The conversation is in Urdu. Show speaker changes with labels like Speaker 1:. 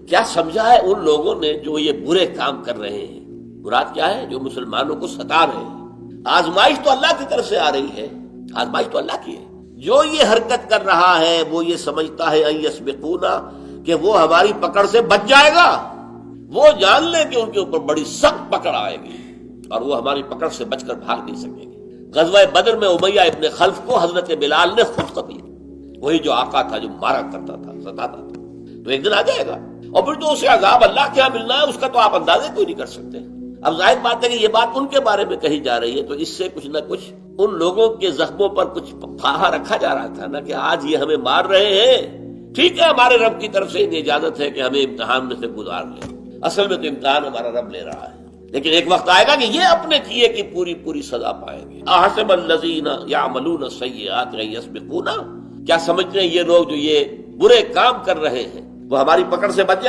Speaker 1: کیا سمجھا ہے ان لوگوں نے جو یہ برے کام کر رہے ہیں؟ مراد کیا ہے؟ جو مسلمانوں کو ستا رہے ہیں۔ آزمائش تو اللہ کی طرف سے آ رہی ہے، آزمائش تو اللہ کی ہے۔ جو یہ حرکت کر رہا ہے وہ یہ سمجھتا ہے ان یسبقونا، کہ وہ ہماری پکڑ سے بچ جائے گا۔ وہ جان لے کہ ان کے اوپر بڑی سخت پکڑ آئے گی اور وہ ہماری پکڑ سے بچ کر بھاگ نہیں سکیں گے۔ غزوہ بدر میں امیہ ابن خلف کو حضرت بلال نے خود قتل کیا، وہی جو آقا تھا، جو مارا کرتا تھا، ستاتا تھا۔ تو ایک دن آ جائے گا، اور پھر جو اسے عذاب اللہ کیا ملنا ہے اس کا تو آپ اندازے کوئی نہیں کر سکتے۔ اب ظاہر بات ہے کہ یہ بات ان کے بارے میں کہی جا رہی ہے، تو اس سے کچھ نہ کچھ ان لوگوں کے زخموں پر کچھ پھاہا رکھا جا رہا تھا نا، کہ آج یہ ہمیں مار رہے ہیں، ٹھیک ہے ہمارے رب کی طرف سے انہیں اجازت ہے کہ ہمیں امتحان میں سے گزار لیں، اصل میں تو امتحان ہمارا رب لے رہا ہے، لیکن ایک وقت آئے گا کہ یہ اپنے کیے کی پوری پوری سزا پائیں گے۔ احسب الذین یعملون السیئات ان یسبقونا، کیا سمجھتے ہیں یہ لوگ جو یہ برے کام کر رہے ہیں وہ ہماری پکڑ سے بچ جائیں گے؟